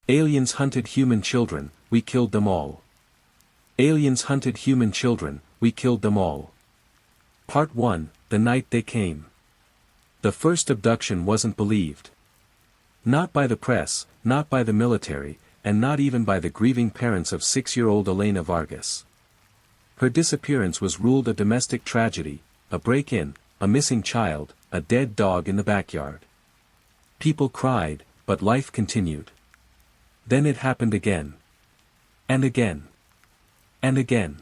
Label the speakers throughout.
Speaker 1: Aliens hunted human children, we killed them all. Aliens hunted human children, we killed them all. Part 1, The Night They Came. The first abduction wasn't believed. Not by the press, not by the military, and not even by the grieving parents of 6-year-old Elena Vargas. Her disappearance was ruled a domestic tragedy, a break-in, a missing child, a dead dog in the backyard. People cried, but life continued. Then it happened again. And again. And again.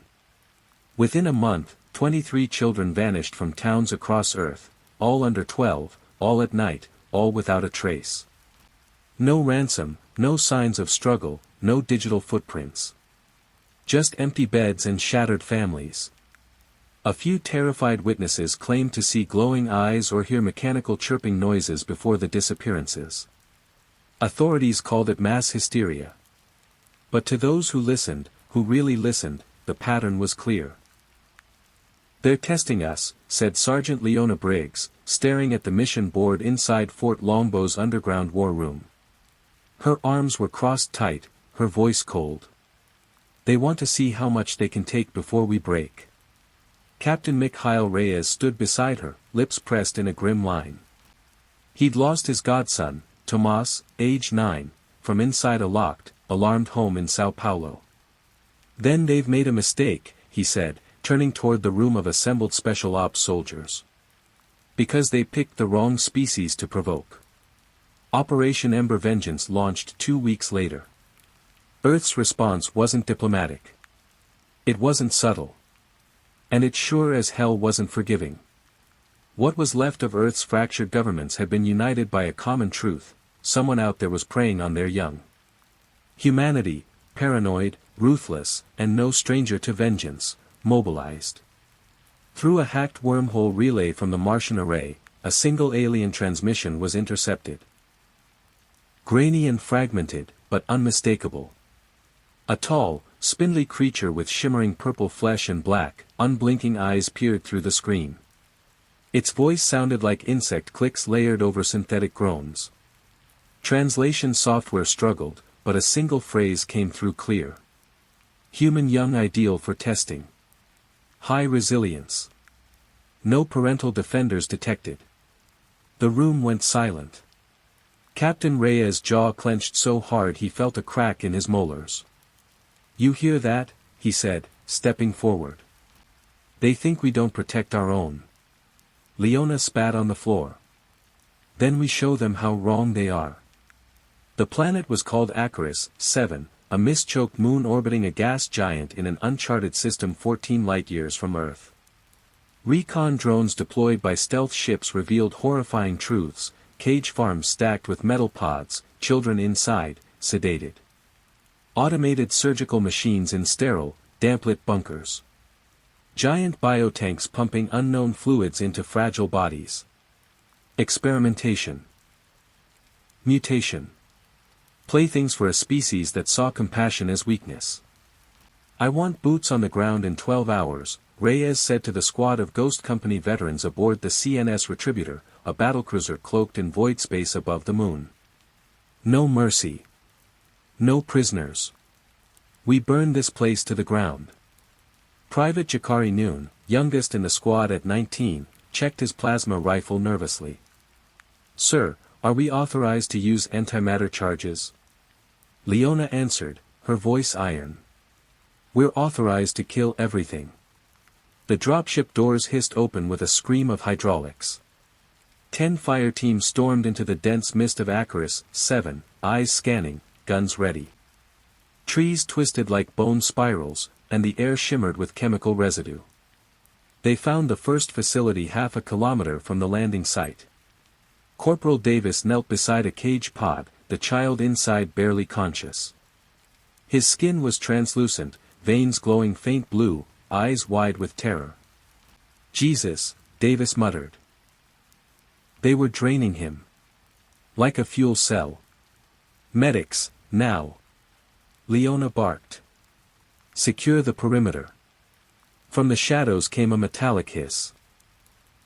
Speaker 1: Within a month, 23 children vanished from towns across Earth, all under 12, all at night, all without a trace. No ransom, no signs of struggle, no digital footprints. Just empty beds and shattered families. A few terrified witnesses claimed to see glowing eyes or hear mechanical chirping noises before the disappearances. Authorities called it mass hysteria. But to those who listened, who really listened, the pattern was clear. "They're testing us," said Sergeant Leona Briggs, staring at the mission board inside Fort Longbow's underground war room. Her arms were crossed tight, her voice cold. "They want to see how much they can take before we break." Captain Mikhail Reyes stood beside her, lips pressed in a grim line. He'd lost his godson, Tomas, age 9, from inside a locked, alarmed home in Sao Paulo. "Then they've made a mistake," he said, turning toward the room of assembled special ops soldiers. "Because they picked the wrong species to provoke." Operation Ember Vengeance launched 2 weeks later. Earth's response wasn't diplomatic. It wasn't subtle. And it sure as hell wasn't forgiving. What was left of Earth's fractured governments had been united by a common truth: someone out there was preying on their young. Humanity, paranoid, ruthless, and no stranger to vengeance, mobilized. Through a hacked wormhole relay from the Martian array, a single alien transmission was intercepted. Grainy and fragmented, but unmistakable. A tall, spindly creature with shimmering purple flesh and black, unblinking eyes peered through the screen. Its voice sounded like insect clicks layered over synthetic groans. Translation software struggled, but a single phrase came through clear. "Human young ideal for testing. High resilience. No parental defenders detected." The room went silent. Captain Reyes' jaw clenched so hard he felt a crack in his molars. "You hear that?" he said, stepping forward. "They think we don't protect our own." Leona spat on the floor. "Then we show them how wrong they are." The planet was called Acarus 7, a mist-choked moon orbiting a gas giant in an uncharted system 14 light-years from Earth. Recon drones deployed by stealth ships revealed horrifying truths: cage farms stacked with metal pods, children inside, sedated. Automated surgical machines in sterile, damp-lit bunkers. Giant biotanks pumping unknown fluids into fragile bodies. Experimentation. Mutation. Playthings for a species that saw compassion as weakness. "I want boots on the ground in 12 hours, Reyes said to the squad of Ghost Company veterans aboard the CNS Retributor, a battlecruiser cloaked in void space above the moon. "No mercy. No prisoners. We burn this place to the ground." Private Jakari Noon, youngest in the squad at 19, checked his plasma rifle nervously. "Sir, are we authorized to use antimatter charges?" Leona answered, her voice iron. "We're authorized to kill everything." The dropship doors hissed open with a scream of hydraulics. 10 fire teams stormed into the dense mist of Acarus 7, eyes scanning, guns ready. Trees twisted like bone spirals, and the air shimmered with chemical residue. They found the first facility half a kilometer from the landing site. Corporal Davis knelt beside a cage pod, the child inside barely conscious. His skin was translucent, veins glowing faint blue, eyes wide with terror. "Jesus," Davis muttered. They were draining him. Like a fuel cell. "Medics, now!" Leona barked. "Secure the perimeter." From the shadows came a metallic hiss.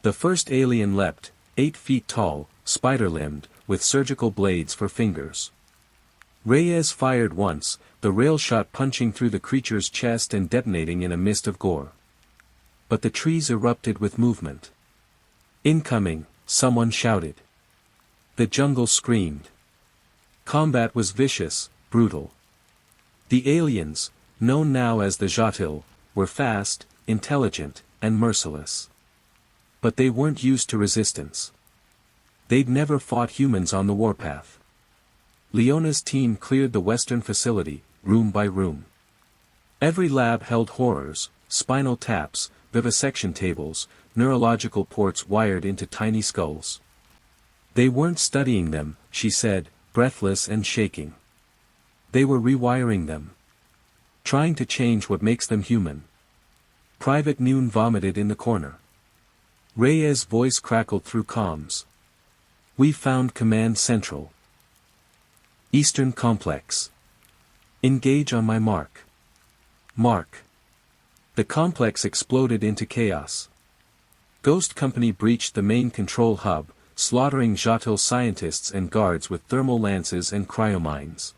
Speaker 1: The first alien leapt, 8 feet tall, spider-limbed, with surgical blades for fingers. Reyes fired once, the rail shot punching through the creature's chest and detonating in a mist of gore. But the trees erupted with movement. Incoming, someone shouted. The jungle screamed. Combat was vicious, brutal. The aliens, known now as the Jatil, were fast, intelligent, and merciless. But they weren't used to resistance. They'd never fought humans on the warpath. Leona's team cleared the western facility, room by room. Every lab held horrors, spinal taps, vivisection tables, neurological ports wired into tiny skulls. They weren't studying them, she said, breathless and shaking. They were rewiring them. Trying to change what makes them human. Private Noon vomited in the corner. Reyes' voice crackled through comms. We found Command Central. Eastern Complex. Engage on my mark. Mark. The complex exploded into chaos. Ghost Company breached the main control hub, slaughtering Jatil scientists and guards with thermal lances and cryomines.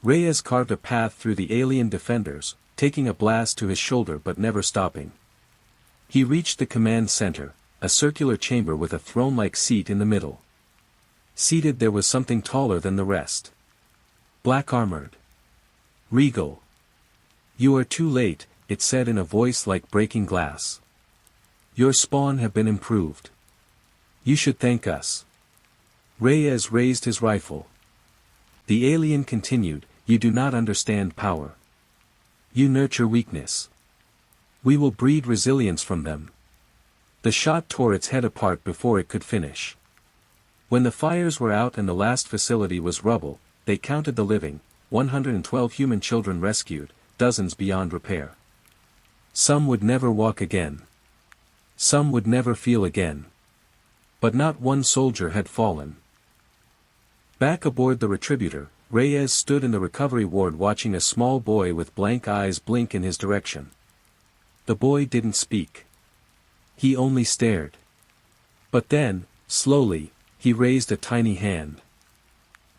Speaker 1: Reyes carved a path through the alien defenders, taking a blast to his shoulder but never stopping. He reached the command center, a circular chamber with a throne-like seat in the middle. Seated there was something taller than the rest. Black-armored. Regal. You are too late, it said in a voice like breaking glass. Your spawn have been improved. You should thank us. Reyes raised his rifle. The alien continued, you do not understand power. You nurture weakness. We will breed resilience from them. The shot tore its head apart before it could finish. When the fires were out and the last facility was rubble, they counted the living, 112 human children rescued, dozens beyond repair. Some would never walk again. Some would never feel again. But not one soldier had fallen. Back aboard the Retributor, Reyes stood in the recovery ward watching a small boy with blank eyes blink in his direction. The boy didn't speak. He only stared. But then, slowly, he raised a tiny hand.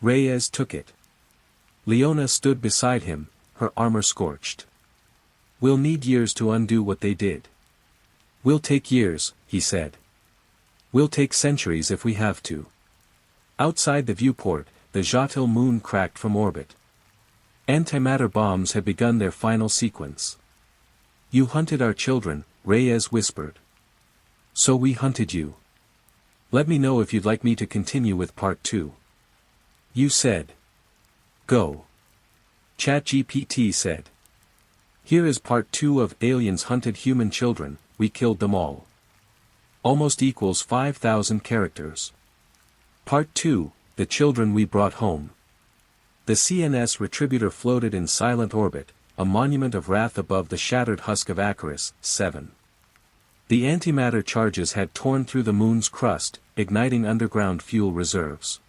Speaker 1: Reyes took it. Leona stood beside him, her armor scorched. We'll need years to undo what they did. We'll take years, he said. We'll take centuries if we have to. Outside the viewport, the Jatil moon cracked from orbit. Antimatter bombs had begun their final sequence. You hunted our children, Reyes whispered. So we hunted you. Let me know if you'd like me to continue with part 2. You said. Go. ChatGPT said. Here is part 2 of Aliens Hunted Human Children, We Killed Them All. Almost equals 5,000 characters. Part 2, The Children We Brought Home. The CNS Retributor floated in silent orbit, a monument of wrath above the shattered husk of Icarus, 7. The antimatter charges had torn through the moon's crust, igniting underground fuel reserves.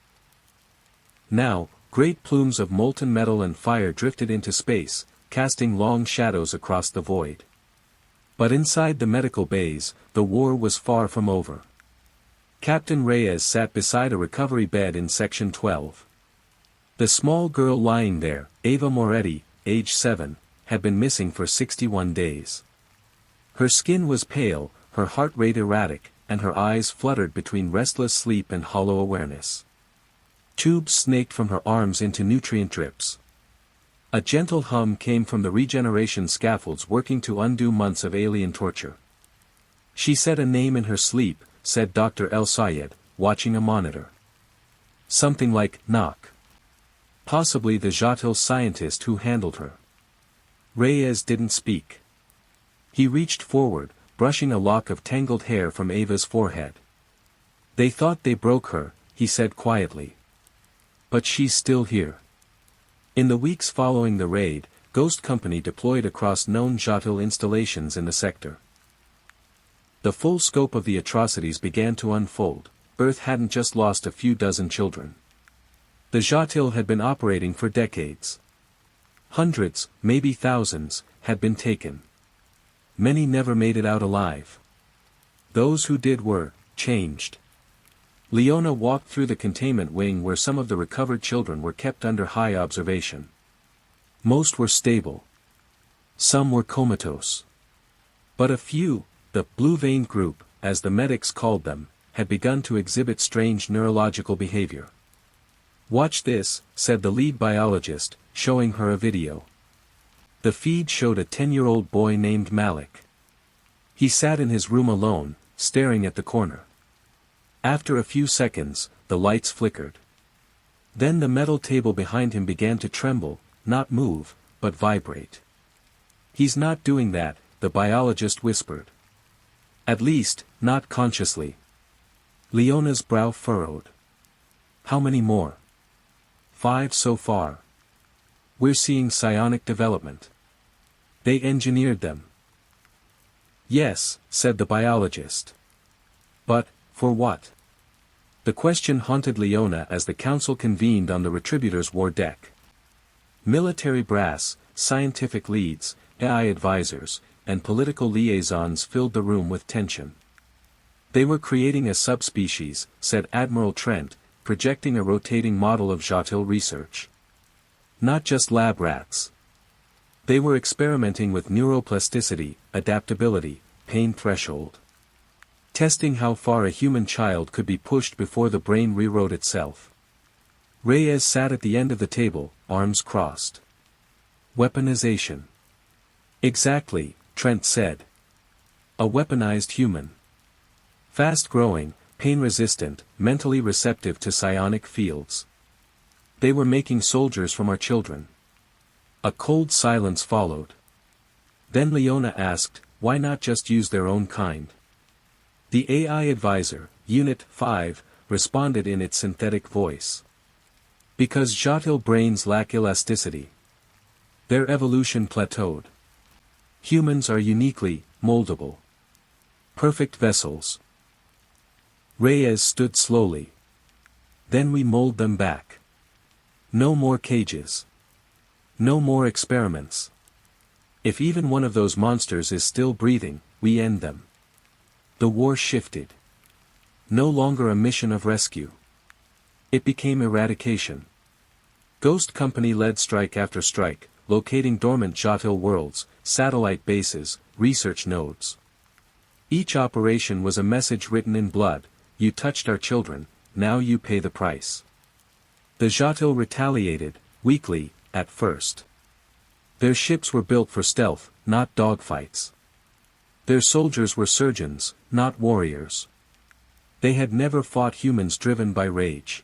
Speaker 1: Now, great plumes of molten metal and fire drifted into space, casting long shadows across the void. But inside the medical bays, the war was far from over. Captain Reyes sat beside a recovery bed in Section 12. The small girl lying there, Ava Moretti, age 7, had been missing for 61 days. Her skin was pale, her heart rate erratic, and her eyes fluttered between restless sleep and hollow awareness. Tubes snaked from her arms into nutrient drips. A gentle hum came from the regeneration scaffolds working to undo months of alien torture. She said a name in her sleep, said Dr. El Sayed, watching a monitor. Something like, knock. Possibly the Jatil scientist who handled her. Reyes didn't speak. He reached forward, brushing a lock of tangled hair from Ava's forehead. They thought they broke her, he said quietly. But she's still here. In the weeks following the raid, Ghost Company deployed across known Jatil installations in the sector. The full scope of the atrocities began to unfold. Earth hadn't just lost a few dozen children. The Jatil had been operating for decades. Hundreds, maybe thousands, had been taken. Many never made it out alive. Those who did were changed. Leona walked through the containment wing where some of the recovered children were kept under high observation. Most were stable. Some were comatose. But a few, the blue vein group, as the medics called them, had begun to exhibit strange neurological behavior. "Watch this," said the lead biologist, showing her a video. The feed showed a 10-year-old boy named Malik. He sat in his room alone, staring at the corner. After a few seconds, the lights flickered. Then the metal table behind him began to tremble, not move, but vibrate. "He's not doing that," the biologist whispered. "At least, not consciously." Leona's brow furrowed. "How many more?" "5 so far. We're seeing psionic development." "They engineered them." "Yes," said the biologist. "But, for what?" The question haunted Leona as the council convened on the Retributor's war deck. Military brass, scientific leads, AI advisors, and political liaisons filled the room with tension. "They were creating a subspecies," said Admiral Trent, projecting a rotating model of Jotille research. "Not just lab rats. They were experimenting with neuroplasticity, adaptability, pain threshold. Testing how far a human child could be pushed before the brain rewrote itself." Reyes sat at the end of the table, arms crossed. "Weaponization." "Exactly," Trent said. "A weaponized human. Fast-growing, pain-resistant, mentally receptive to psionic fields. They were making soldiers from our children." A cold silence followed. Then Leona asked, "Why not just use their own kind?" The AI advisor, Unit 5, responded in its synthetic voice. "Because Jotille brains lack elasticity. Their evolution plateaued. Humans are uniquely moldable. Perfect vessels." Reyes stood slowly. "Then we mold them back. No more cages. No more experiments. If even one of those monsters is still breathing, we end them." The war shifted. No longer a mission of rescue. It became eradication. Ghost Company led strike after strike, locating dormant Jotille worlds, satellite bases, research nodes. Each operation was a message written in blood: "You touched our children, now you pay the price." The Jotille retaliated, weakly, at first. Their ships were built for stealth, not dogfights. Their soldiers were surgeons, not warriors. They had never fought humans driven by rage.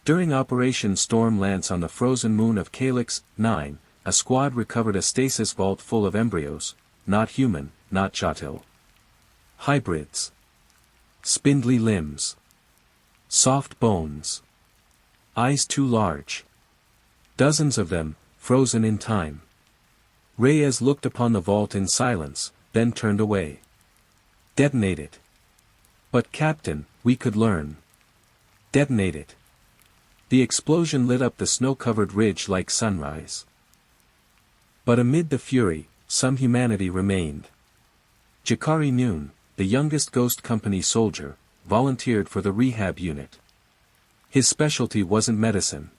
Speaker 1: During Operation Storm Lance on the frozen moon of Calyx 9, a squad recovered a stasis vault full of embryos, not human, not Jotille. Hybrids. Spindly limbs. Soft bones. Eyes too large. Dozens of them, frozen in time. Reyes looked upon the vault in silence, then turned away. "Detonate it." "But Captain, we could learn." "Detonate it." The explosion lit up the snow-covered ridge like sunrise. But amid the fury, some humanity remained. Jakari Noon, the youngest Ghost Company soldier, volunteered for the rehab unit. His specialty wasn't medicine.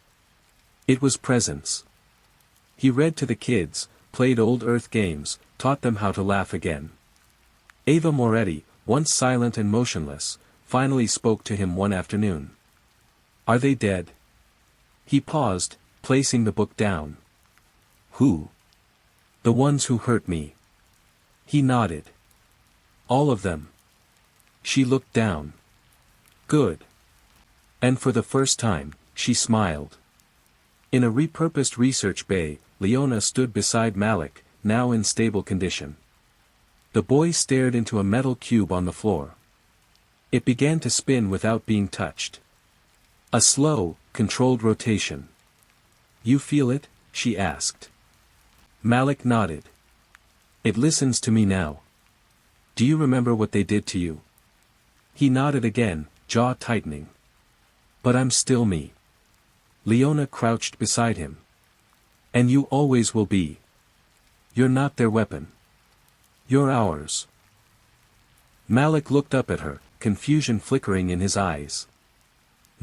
Speaker 1: It was presence. He read to the kids, played old Earth games, taught them how to laugh again. Ava Moretti, once silent and motionless, finally spoke to him one afternoon. "Are they dead?" He paused, placing the book down. "Who?" "The ones who hurt me." He nodded. "All of them." She looked down. "Good." And for the first time, she smiled. In a repurposed research bay, Leona stood beside Malik, now in stable condition. The boy stared into a metal cube on the floor. It began to spin without being touched. A slow, controlled rotation. "You feel it?" she asked. Malik nodded. "It listens to me now. Do you remember what they did to you?" He nodded again, jaw tightening. "But I'm still me." Leona crouched beside him. "And you always will be. You're not their weapon. You're ours." Malik looked up at her, confusion flickering in his eyes.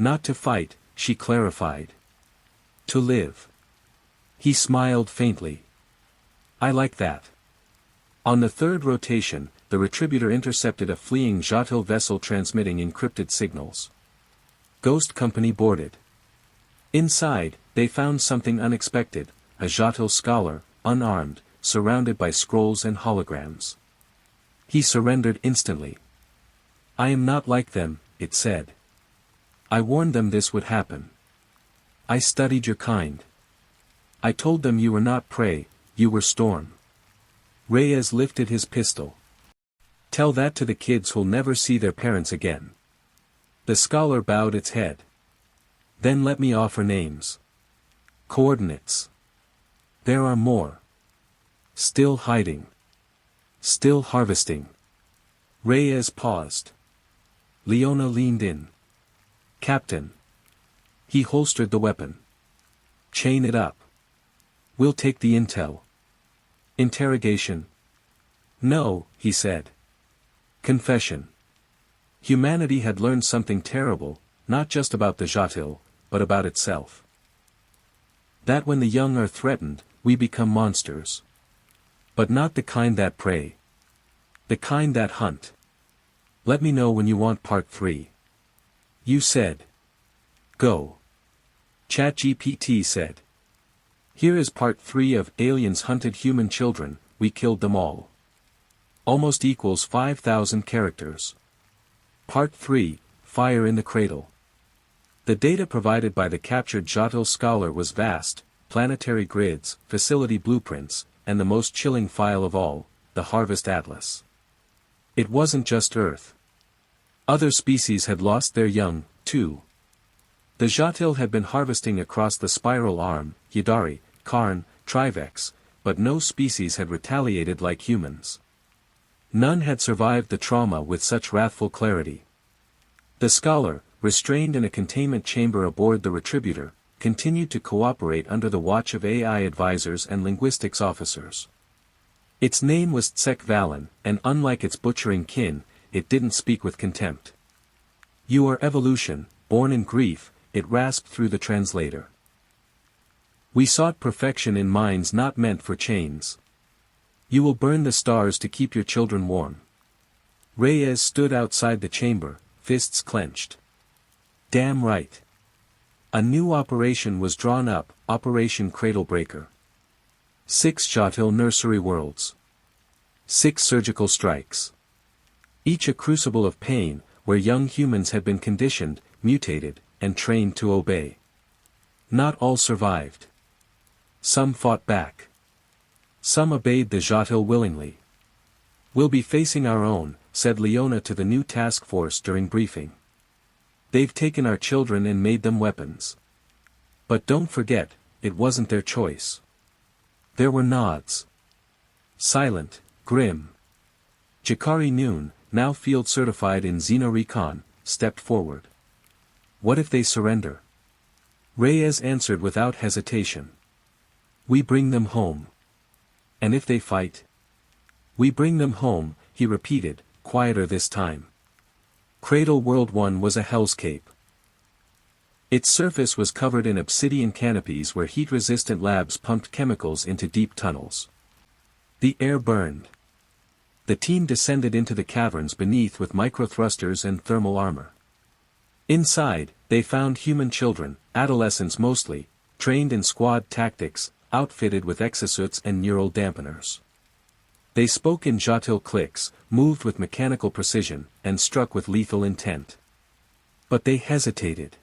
Speaker 1: Not to fight, she clarified. To live. He smiled faintly. I like that. On the third rotation, the Retributor intercepted a fleeing Jatil vessel transmitting encrypted signals. Ghost Company boarded. Inside, they found something unexpected, a Jatil scholar, unarmed, surrounded by scrolls and holograms. He surrendered instantly. I am not like them, it said. I warned them this would happen. I studied your kind. I told them you were not prey, you were storm. Reyes lifted his pistol. Tell that to the kids who'll never see their parents again. The scholar bowed its head. Then let me offer names. Coordinates. There are more. Still hiding. Still harvesting. Reyes paused. Leona leaned in. Captain. He holstered the weapon. Chain it up. We'll take the intel. Interrogation. No, he said. Confession. Humanity had learned something terrible, not just about the Jatil, but about itself. That when the young are threatened, we become monsters. But not the kind that prey. The kind that hunt. Let me know when you want part 3. You said. Go. ChatGPT said. Here is part 3 of Aliens Hunted Human Children, We Killed Them All. Almost equals 5,000 characters. Part 3, Fire in the Cradle. The data provided by the captured Jatil scholar was vast, planetary grids, facility blueprints, and the most chilling file of all, the Harvest Atlas. It wasn't just Earth. Other species had lost their young, too. The Jatil had been harvesting across the spiral arm, Yidari, Karn, Trivex, but no species had retaliated like humans. None had survived the trauma with such wrathful clarity. The scholar, restrained in a containment chamber aboard the Retributor, continued to cooperate under the watch of AI advisors and linguistics officers. Its name was Tsek Valen, and unlike its butchering kin, it didn't speak with contempt. You are evolution, born in grief, it rasped through the translator. We sought perfection in minds not meant for chains. You will burn the stars to keep your children warm. Reyes stood outside the chamber, fists clenched. Damn right. A new operation was drawn up, Operation Cradlebreaker. 6 Jatil nursery worlds. 6 surgical strikes. Each a crucible of pain, where young humans had been conditioned, mutated, and trained to obey. Not all survived. Some fought back. Some obeyed the Jatil willingly. We'll be facing our own, said Leona to the new task force during briefing. They've taken our children and made them weapons. But don't forget, it wasn't their choice. There were nods. Silent, grim. Jakari Noon, now field certified in Xenorecon, stepped forward. What if they surrender? Reyes answered without hesitation. We bring them home. And if they fight? We bring them home, he repeated, quieter this time. Cradle World 1 was a hellscape. Its surface was covered in obsidian canopies where heat-resistant labs pumped chemicals into deep tunnels. The air burned. The team descended into the caverns beneath with microthrusters and thermal armor. Inside, they found human children, adolescents mostly, trained in squad tactics, outfitted with exosuits and neural dampeners. They spoke in Jatil clicks, moved with mechanical precision, and struck with lethal intent. But they hesitated.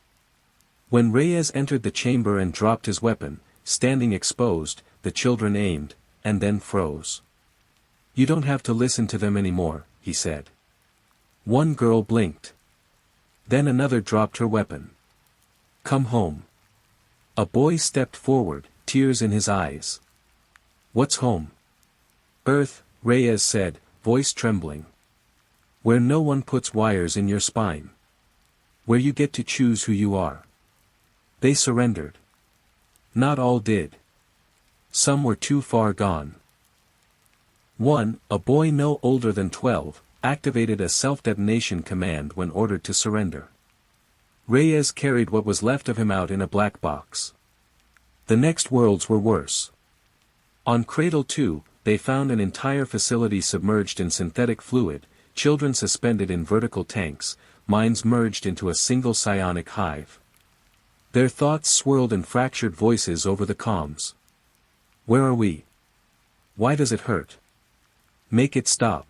Speaker 1: When Reyes entered the chamber and dropped his weapon, standing exposed, the children aimed, and then froze. You don't have to listen to them anymore, he said. One girl blinked. Then another dropped her weapon. Come home. A boy stepped forward, tears in his eyes. What's home? Earth, Reyes said, voice trembling. Where no one puts wires in your spine. Where you get to choose who you are. They surrendered. Not all did. Some were too far gone. One, a boy no older than 12, activated a self-detonation command when ordered to surrender. Reyes carried what was left of him out in a black box. The next worlds were worse. On Cradle 2, they found an entire facility submerged in synthetic fluid, children suspended in vertical tanks, minds merged into a single psionic hive. Their thoughts swirled in fractured voices over the comms. Where are we? Why does it hurt? Make it stop.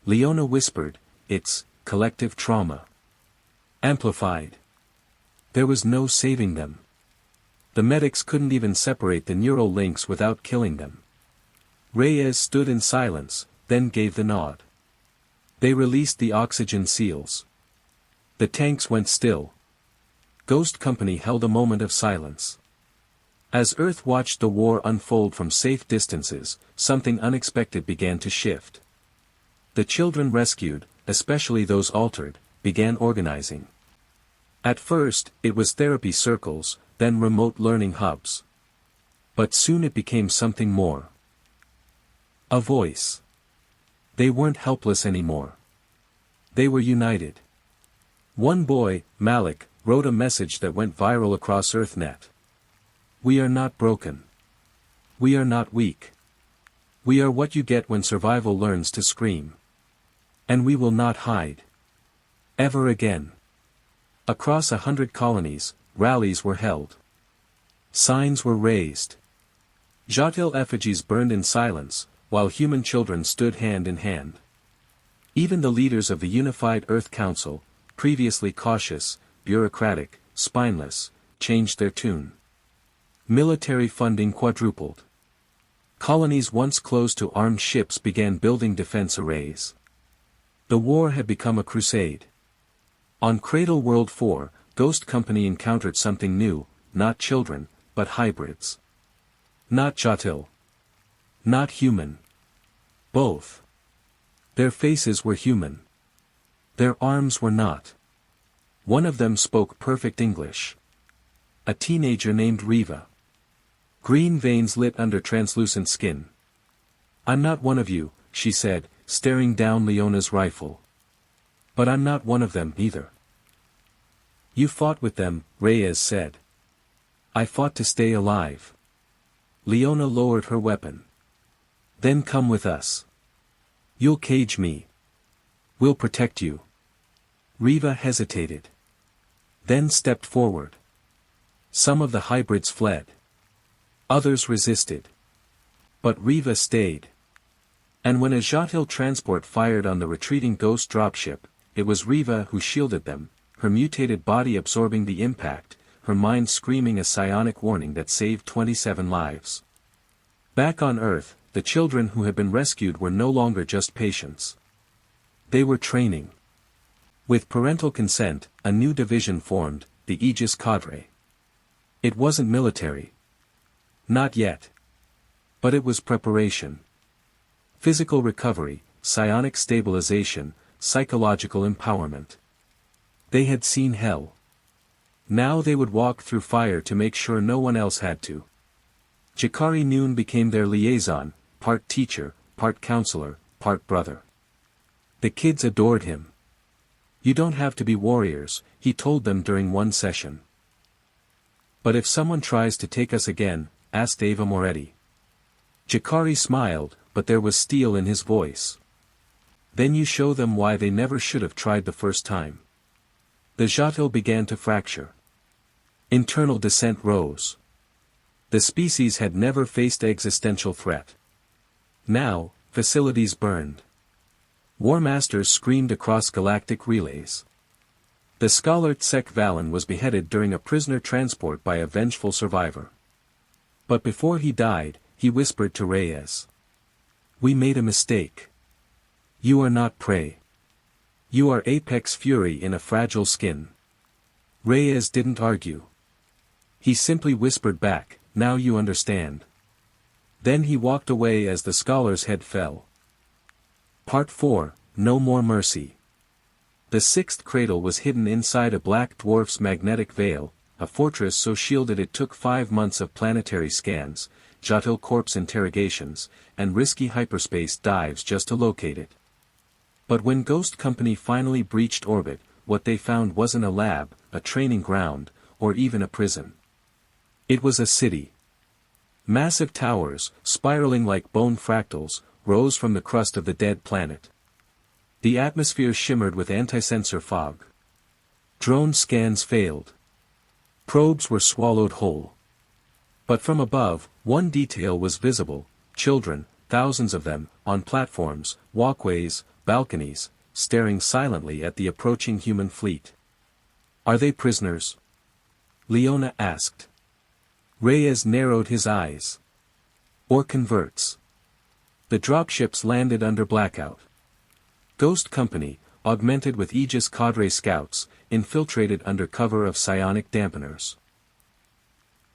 Speaker 1: Leona whispered, it's collective trauma. Amplified. There was no saving them. The medics couldn't even separate the neural links without killing them. Reyes stood in silence, then gave the nod. They released the oxygen seals. The tanks went still. Ghost Company held a moment of silence. As Earth watched the war unfold from safe distances, something unexpected began to shift. The children rescued, especially those altered, began organizing. At first, it was therapy circles, then remote learning hubs. But soon it became something more. A voice. They weren't helpless anymore. They were united. One boy, Malik, wrote a message that went viral across EarthNet. We are not broken. We are not weak. We are what you get when survival learns to scream. And we will not hide. Ever again. Across 100 colonies, rallies were held. Signs were raised. Jatil effigies burned in silence, while human children stood hand in hand. Even the leaders of the Unified Earth Council, previously cautious, bureaucratic, spineless, changed their tune. Military funding quadrupled. Colonies once closed to armed ships began building defense arrays. The war had become a crusade. On Cradle World 4, Ghost Company encountered something new, not children, but hybrids. Not Jatil. Not human. Both. Their faces were human. Their arms were not. One of them spoke perfect English. A teenager named Riva. Green veins lit under translucent skin. I'm not one of you, she said, staring down Leona's rifle. But I'm not one of them either. You fought with them, Reyes said. I fought to stay alive. Leona lowered her weapon. Then come with us. You'll cage me. We'll protect you. Riva hesitated. Then stepped forward. Some of the hybrids fled. Others resisted. But Riva stayed. And when a Jatil transport fired on the retreating ghost dropship, it was Riva who shielded them, her mutated body absorbing the impact, her mind screaming a psionic warning that saved 27 lives. Back on Earth, the children who had been rescued were no longer just patients. They were training. With parental consent, a new division formed, the Aegis Cadre. It wasn't military. Not yet. But it was preparation. Physical recovery, psionic stabilization, psychological empowerment. They had seen hell. Now they would walk through fire to make sure no one else had to. Jakari Noon became their liaison, part teacher, part counselor, part brother. The kids adored him. You don't have to be warriors, he told them during one session. But if someone tries to take us again, asked Ava Moretti. Jakari smiled, but there was steel in his voice. Then you show them why they never should have tried the first time. The Jatil began to fracture. Internal dissent rose. The species had never faced existential threat. Now, facilities burned. War masters screamed across galactic relays. The scholar Tsek Valen was beheaded during a prisoner transport by a vengeful survivor. But before he died, he whispered to Reyes. We made a mistake. You are not prey. You are apex fury in a fragile skin. Reyes didn't argue. He simply whispered back, now you understand. Then he walked away as the scholar's head fell. Part 4, No More Mercy. The sixth cradle was hidden inside a black dwarf's magnetic veil, a fortress so shielded it took 5 months of planetary scans, Jatil corpse interrogations, and risky hyperspace dives just to locate it. But when Ghost Company finally breached orbit, what they found wasn't a lab, a training ground, or even a prison. It was a city. Massive towers, spiraling like bone fractals, rose from the crust of the dead planet. The atmosphere shimmered with anti-sensor fog. Drone scans failed. Probes were swallowed whole. But from above, one detail was visible: children, thousands of them, on platforms, walkways, balconies, staring silently at the approaching human fleet. "Are they prisoners?" Leona asked. Reyes narrowed his eyes. "Or converts?" The dropships landed under blackout. Ghost Company, augmented with Aegis cadre scouts, infiltrated under cover of psionic dampeners.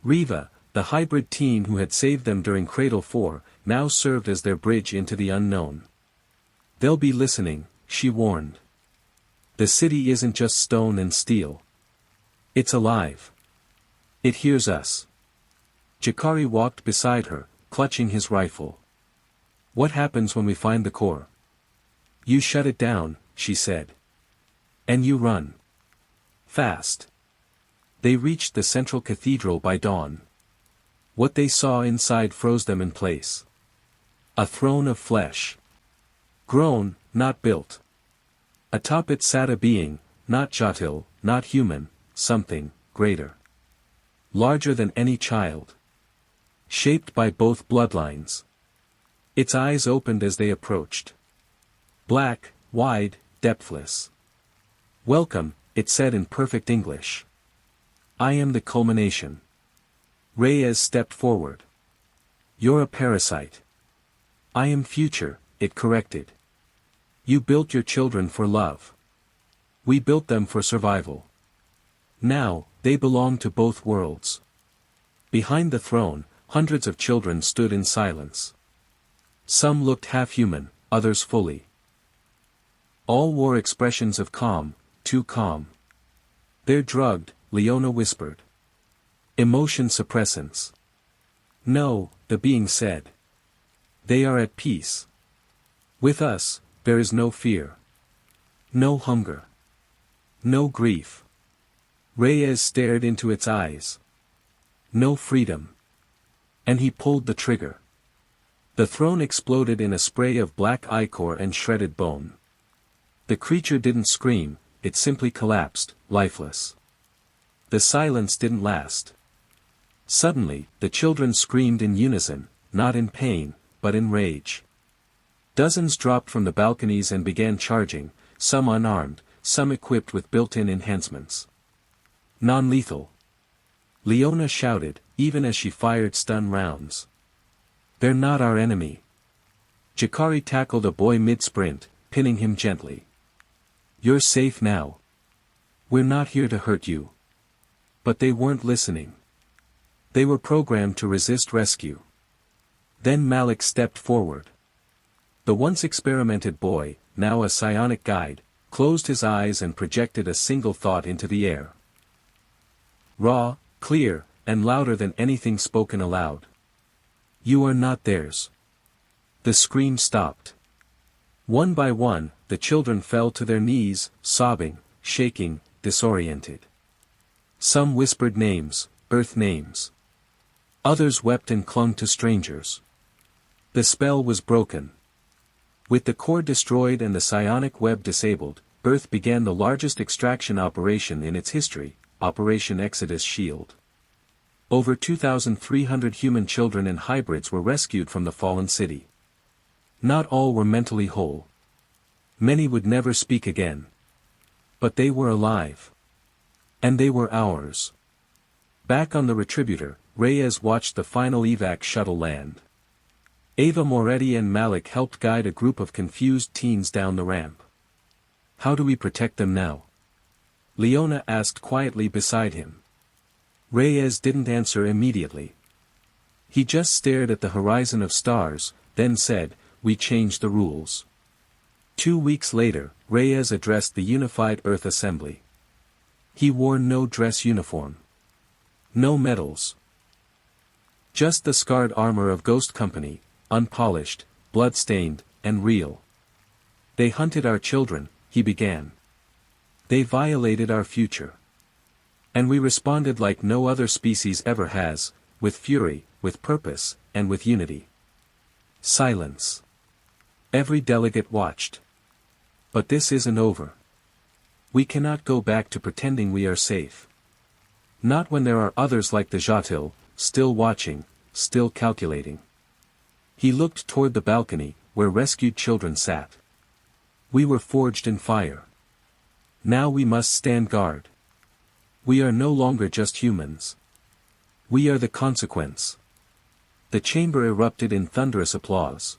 Speaker 1: Riva, the hybrid teen who had saved them during Cradle 4, now served as their bridge into the unknown. "They'll be listening," she warned. "The city isn't just stone and steel. It's alive. It hears us." Jakari walked beside her, clutching his rifle. "What happens when we find the core?" "You shut it down," she said. "And you run. Fast." They reached the central cathedral by dawn. What they saw inside froze them in place. A throne of flesh. Grown, not built. Atop it sat a being, not Jatil, not human, something greater. Larger than any child. Shaped by both bloodlines. Its eyes opened as they approached. Black, wide, depthless. "Welcome," it said in perfect English. "I am the culmination." Reyes stepped forward. "You're a parasite." "I am future," it corrected. "You built your children for love. We built them for survival. Now, they belong to both worlds." Behind the throne, hundreds of children stood in silence. Some looked half-human, others fully. All wore expressions of calm, too calm. "They're drugged," Leona whispered. "Emotion suppressants." "No," the being said. "They are at peace. With us, there is no fear. No hunger. No grief." Reyes stared into its eyes. "No freedom." And he pulled the trigger. The throne exploded in a spray of black ichor and shredded bone. The creature didn't scream, it simply collapsed, lifeless. The silence didn't last. Suddenly, the children screamed in unison, not in pain, but in rage. Dozens dropped from the balconies and began charging, some unarmed, some equipped with built-in enhancements. "Non-lethal," Leona shouted, even as she fired stun rounds. "They're not our enemy." Jakari tackled a boy mid-sprint, pinning him gently. "You're safe now. We're not here to hurt you." But they weren't listening. They were programmed to resist rescue. Then Malik stepped forward. The once experimented boy, now a psionic guide, closed his eyes and projected a single thought into the air. Raw, clear, and louder than anything spoken aloud. "You are not theirs." The scream stopped. One by one, the children fell to their knees, sobbing, shaking, disoriented. Some whispered names, Earth names. Others wept and clung to strangers. The spell was broken. With the core destroyed and the psionic web disabled, Earth began the largest extraction operation in its history, Operation Exodus Shield. Over 2,300 human children and hybrids were rescued from the fallen city. Not all were mentally whole. Many would never speak again. But they were alive. And they were ours. Back on the Retributor, Reyes watched the final evac shuttle land. Ava Moretti and Malik helped guide a group of confused teens down the ramp. "How do we protect them now?" Leona asked quietly beside him. Reyes didn't answer immediately. He just stared at the horizon of stars, then said, "We changed the rules." 2 weeks later, Reyes addressed the Unified Earth Assembly. He wore no dress uniform. No medals. Just the scarred armor of Ghost Company, unpolished, blood-stained, and real. "They hunted our children," he began. "They violated our future. And we responded like no other species ever has, with fury, with purpose, and with unity. Silence. Every delegate watched. But this isn't over. We cannot go back to pretending we are safe. Not when there are others like the Jatil, still watching, still calculating. He looked toward the balcony, where rescued children sat. We were forged in fire. Now we must stand guard. We are no longer just humans. We are the consequence. The chamber erupted in thunderous applause.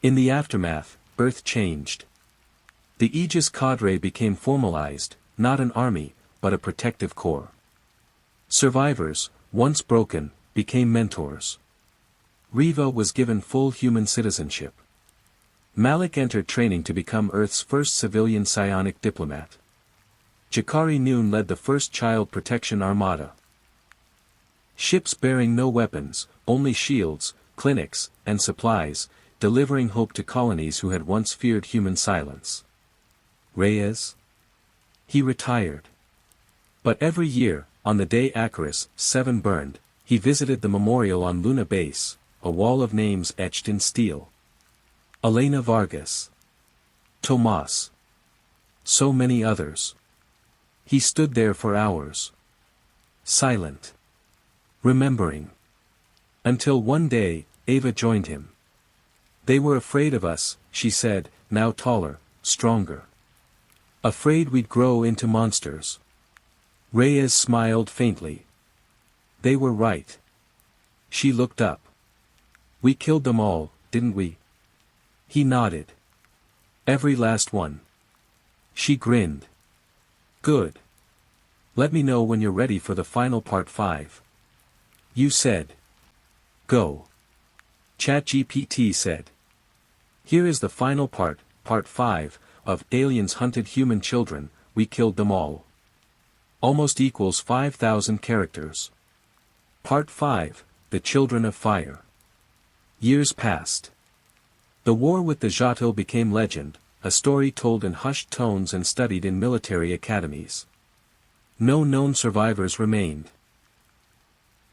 Speaker 1: In the aftermath, Earth changed. The Aegis cadre became formalized, not an army, but a protective corps. Survivors, once broken, became mentors. Riva was given full human citizenship. Malik entered training to become Earth's first civilian psionic diplomat. Jakari Noon led the first child protection armada. Ships bearing no weapons, only shields, clinics, and supplies, delivering hope to colonies who had once feared human silence. Reyes? He retired. But every year, on the day Icarus 7 burned, he visited the memorial on Luna Base, a wall of names etched in steel. Elena Vargas. Tomas. So many others. He stood there for hours. Silent. Remembering. Until one day, Ava joined him. They were afraid of us, she said, now taller, stronger. Afraid we'd grow into monsters. Reyes smiled faintly. They were right. She looked up. We killed them all, didn't we? He nodded. Every last one. She grinned. Good. Let me know when you're ready for the final part 5. You said. Go. ChatGPT said. Here is the final part 5, of Aliens Hunted Human Children, We Killed Them All. Almost equals 5,000 characters. Part 5, The Children of Fire. Years passed. The war with the Jatil became legend, a story told in hushed tones and studied in military academies. No known survivors remained.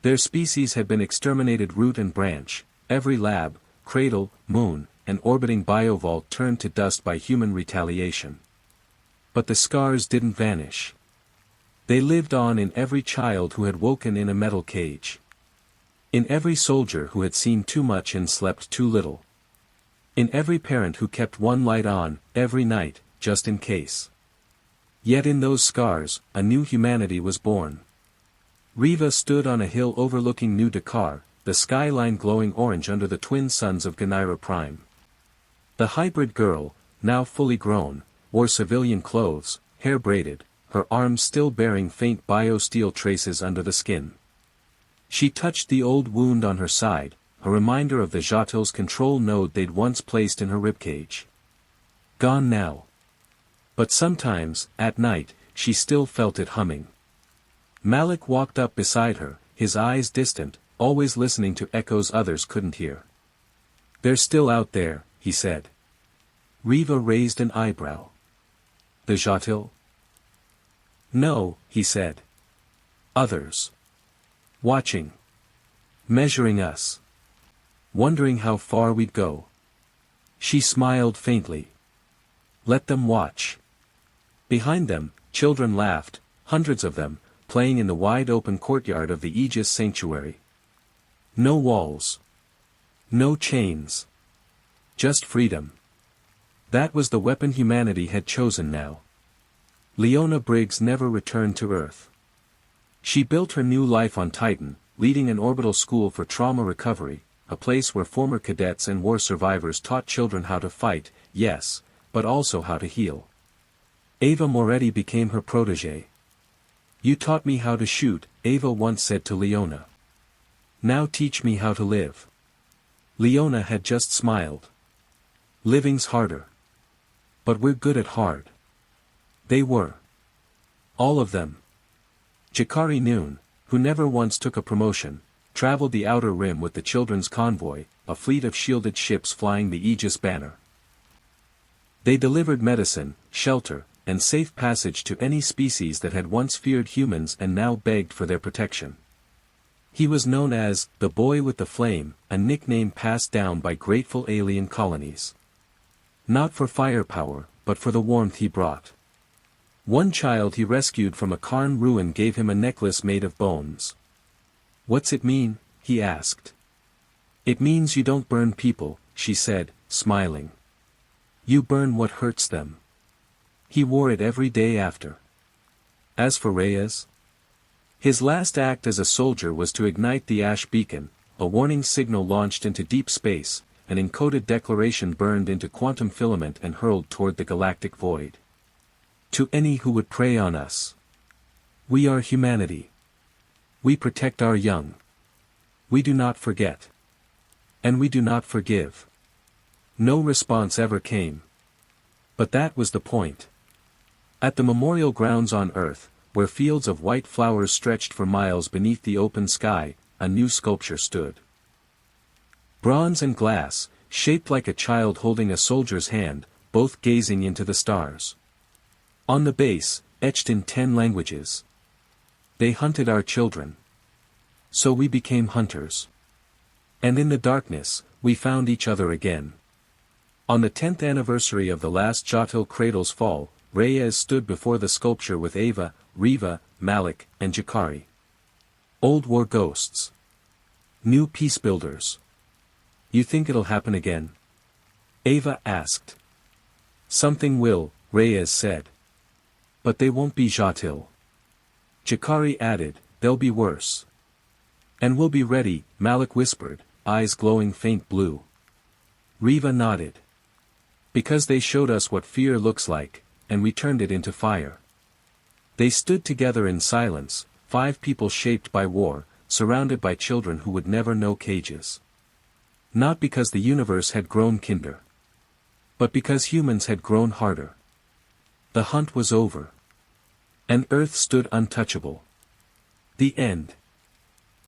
Speaker 1: Their species had been exterminated root and branch, every lab, cradle, moon, and orbiting biovault turned to dust by human retaliation. But the scars didn't vanish. They lived on in every child who had woken in a metal cage. In every soldier who had seen too much and slept too little. In every parent who kept one light on, every night, just in case. Yet in those scars, a new humanity was born. Riva stood on a hill overlooking New Dakar, the skyline glowing orange under the twin suns of Ganaira Prime. The hybrid girl, now fully grown, wore civilian clothes, hair braided, her arms still bearing faint biosteel traces under the skin. She touched the old wound on her side, a reminder of the Jatil's control node they'd once placed in her ribcage. Gone now. But sometimes, at night, she still felt it humming. Malik walked up beside her, his eyes distant, always listening to echoes others couldn't hear. They're still out there, he said. Riva raised an eyebrow. The Jatil? No, he said. Others. Watching. Measuring us. Wondering how far we'd go. She smiled faintly. Let them watch. Behind them, children laughed, hundreds of them, playing in the wide-open courtyard of the Aegis Sanctuary. No walls. No chains. Just freedom. That was the weapon humanity had chosen now. Leona Briggs never returned to Earth. She built her new life on Titan, leading an orbital school for trauma recovery, a place where former cadets and war survivors taught children how to fight, yes, but also how to heal. Ava Moretti became her protégé. You taught me how to shoot, Ava once said to Leona. Now teach me how to live. Leona had just smiled. Living's harder. But we're good at hard. They were. All of them. Jakari Noon, who never once took a promotion, traveled the outer rim with the children's convoy, a fleet of shielded ships flying the Aegis banner. They delivered medicine, shelter, and safe passage to any species that had once feared humans and now begged for their protection. He was known as the Boy with the Flame, a nickname passed down by grateful alien colonies. Not for firepower, but for the warmth he brought. One child he rescued from a Karn ruin gave him a necklace made of bones. "What's it mean?" he asked. "It means you don't burn people," she said, smiling. "You burn what hurts them." He wore it every day after. As for Reyes, his last act as a soldier was to ignite the ash beacon, a warning signal launched into deep space, an encoded declaration burned into quantum filament and hurled toward the galactic void. To any who would prey on us. We are humanity. We protect our young. We do not forget. And we do not forgive. No response ever came. But that was the point. At the memorial grounds on Earth, where fields of white flowers stretched for miles beneath the open sky, a new sculpture stood. Bronze and glass, shaped like a child holding a soldier's hand, both gazing into the stars. On the base, etched in 10 languages. They hunted our children. So we became hunters. And in the darkness, we found each other again. On the 10th anniversary of the last Jotil cradle's fall, Reyes stood before the sculpture with Ava, Riva, Malik, and Jakari. Old war ghosts. New peace builders. You think it'll happen again? Ava asked. Something will, Reyes said. But they won't be Jotil. Jakari added, they'll be worse. And we'll be ready, Malik whispered, eyes glowing faint blue. Riva nodded. Because they showed us what fear looks like, and we turned it into fire. They stood together in silence, 5 people shaped by war, surrounded by children who would never know cages. Not because the universe had grown kinder. But because humans had grown harder. The hunt was over. And Earth stood untouchable. The end.